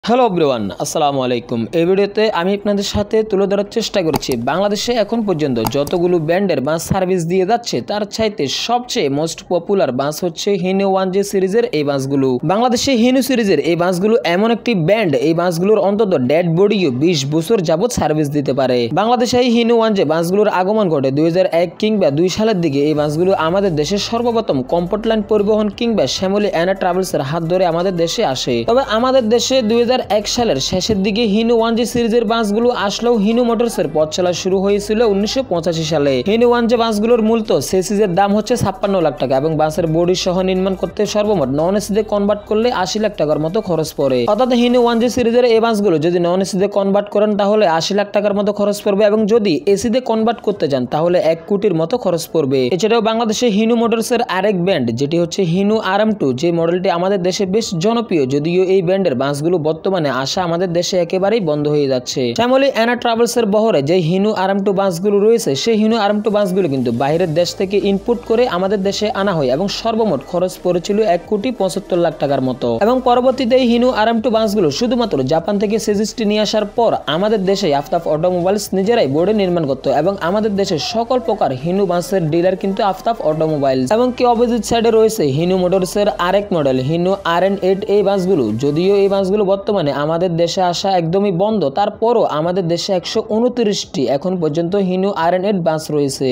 Hello everyone, আসসালামু আলাইকুম। এই ভিডিওতে আমি আপনাদের সাথে তুলে ধরার চেষ্টা করছি বাংলাদেশে এখন পর্যন্ত যতগুলো ব্যান্ডের বাস সার্ভিস দিয়ে যাচ্ছে তার চাইতে সবচেয়ে মোস্ট পপুলার বাস হচ্ছে হিনু 1J সিরিজের এই বাসগুলো। বাংলাদেশে হিনু সিরিজের এই বাসগুলো এমন একটি ব্যান্ড, এই বাসগুলোর অন্তত ডেড বডিও 20 বছর যাবত সার্ভিস দিতে পারে। বাংলাদেশে এই হিনু 1J বাসগুলোর আগমন ঘটে 2001 কিংবা 2 সালের দিকে। এই বাসগুলো আমাদের দেশের সর্বপ্রথম কম্ফর্টলাইন পরিবহন কিংবা শ্যামলী অ্যানা ট্রাভেলসের হাত ধরে আমাদের দেশে আসে। তবে আমাদের দেশে 2001 সালের শেষের দিকে হিনু 1J সিরিজের বাসগুলো আসলেও হিনু মোটরসের পথ চলা শুরু হয়েছিল 1985 সালে। হিনু 1J বাসগুলোর মূলত সেসিসের দাম হচ্ছে 56 লাখ টাকা এবং বাসের বডি সহ নির্মাণ করতে সর্বমোট নন এসিতে কনভার্ট করলে 80 লাখ টাকার মতো খরচ পড়ে। অর্থাৎ হিনু 1J সিরিজের এই বাসগুলো যদি নন এসিতে কনভার্ট করেন তাহলে 80 লাখ টাকার মতো খরচ পড়বে এবং যদি এসিতে কনভার্ট করতে চান তাহলে 1 কোটির মতো খরচ পড়বে। এছাড়াও বাংলাদেশে হিনু মোটরসের আরেক ব্র্যান্ড যেটি হচ্ছে হিনু RM2, যে মডেলটি আমাদের দেশে বেশ জনপ্রিয়, যদিও এই ব্র্যান্ডের বাসগুলো বর্তমানে আসা আমাদের দেশে একেবারেই বন্ধ হয়ে যাচ্ছে। শ্যামলী অ্যানা ট্রাভেলসের বহরে যে হিনু RM2 বাসগুলো রয়েছে সেই হিনু RM2 বাসগুলো কিন্তু বাইরের দেশ থেকে ইনপুট করে আমাদের দেশে আনা হয় এবং সর্বমোট খরচ পড়েছিল 1,75 লাখ টাকার মতো। এবং পরবর্তীতে এই হিনু RM2 বাসগুলো শুধুমাত্র জাপান থেকে সেজিসটি নিয়ে আসার পর আমাদের দেশে আফতাব অটোমোবাইলস নিজেরাই বোর্ডে নির্মাণ করতো এবং আমাদের দেশে সকল প্রকার হিনু বাসের ডিলার কিন্তু আফতাব অটোমোবাইলস। এবং কি অপোজিট সাইডে রয়েছে হিনু মোটরসের আরেক মডেল হিনু RN8। এই বাসগুলো, যদিও এই বাসগুলো বর্তমানে আমাদের দেশে আসা একদমই বন্ধ, তারপরও আমাদের দেশে 129টি এখন পর্যন্ত হিনু RN8 বাস রয়েছে।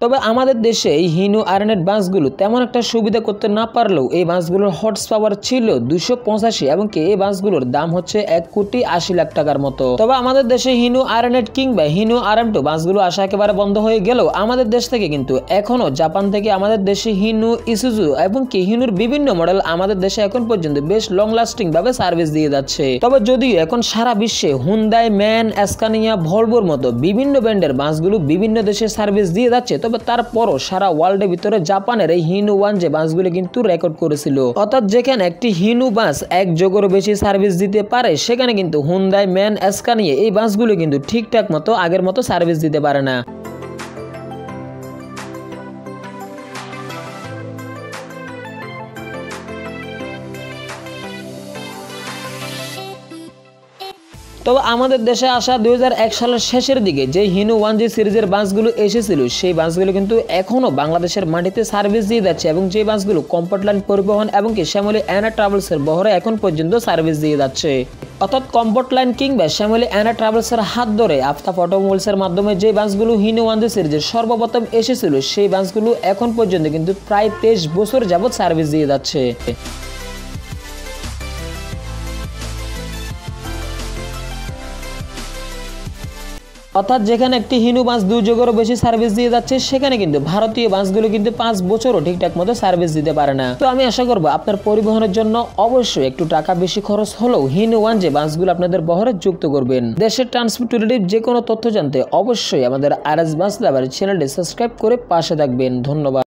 তবে আমাদের দেশে এই হিনু RN8 বাসগুলো তেমন একটা সুবিধা করতে না পারলেও এই বাসগুলোর হর্স পাওয়ার ছিল 285 এবং কি এই বাসগুলোর দাম হচ্ছে 1,80 লাখ টাকার মতো। তবে আমাদের দেশে হিনু RN8 কিংবা হিনু RM2 বাসগুলো আসা একেবারে বন্ধ হয়ে গেলেও আমাদের দেশ থেকে কিন্তু এখনো জাপান থেকে আমাদের দেশে হিনু ইসুজু এবং কি হিনুর বিভিন্ন মডেল আমাদের দেশে এখন পর্যন্ত বেশ লং লাস্টিং ভাবে সার্ভিস দিয়ে যাচ্ছে। তবে যদিও এখন সারা বিশ্বে হুন্দাই, ম্যান, স্কানিয়া, ভলভোর মতো বিভিন্ন ব্র্যান্ডের বাসগুলো বিভিন্ন দেশে সার্ভিস দিয়ে যাচ্ছে, তবে তারপরও সারা ওয়ার্ল্ডের ভিতরে জাপানের এই হিনু 1J বাসগুলো কিন্তু রেকর্ড করেছিল। অর্থাৎ যেখানে একটি হিনু বাস 1 যোগেরও বেশি সার্ভিস দিতে পারে সেখানে কিন্তু হুন্দাই, ম্যান, স্কানিয়া এই বাসগুলো কিন্তু ঠিকঠাক মতো আগের মতো সার্ভিস দিতে পারে না। তবে আমাদের দেশে আসা 2001 সালের শেষের দিকে যে হিনু 1J সিরিজের বাসগুলো এসেছিল সেই বাসগুলো কিন্তু এখনো বাংলাদেশের মাটিতে সার্ভিস দিয়ে যাচ্ছে এবং যে বাসগুলো কম্ফর্টলাইন পরিবহন এবং কি শ্যামলী অ্যানা ট্রাভেলসের বহরে এখন পর্যন্ত সার্ভিস দিয়ে যাচ্ছে। অর্থাৎ কম্ফর্টলাইন কিংবা শ্যামলী অ্যানা ট্রাভেলসের হাত ধরে আফতাব অটোমোবাইলসের মাধ্যমে যে বাসগুলো হিনু 1J সিরিজের সর্বপ্রথম এসেছিল সেই বাসগুলো এখন পর্যন্ত কিন্তু প্রায় 23 বছর যাবত সার্ভিস দিয়ে যাচ্ছে। অর্থাৎ যেখানে একটি হিনু বাস 2 যোগেরও বেশি সার্ভিস দিয়ে যাচ্ছে সেখানে কিন্তু ভারতীয় বাসগুলো কিন্তু 5 বছরও ঠিকঠাক মতো সার্ভিস দিতে পারে না। তো আমি আশা করবো আপনার পরিবহনের জন্য অবশ্যই একটু টাকা বেশি খরচ হলেও হিনু 1J বাসগুলো আপনাদের বহরে যুক্ত করবেন। দেশের ট্রান্সপোর্ট রিলেটিভ যে কোনো তথ্য জানতে অবশ্যই আমাদের RS বাস লাভার চ্যানেলটি সাবস্ক্রাইব করে পাশে থাকবেন। ধন্যবাদ।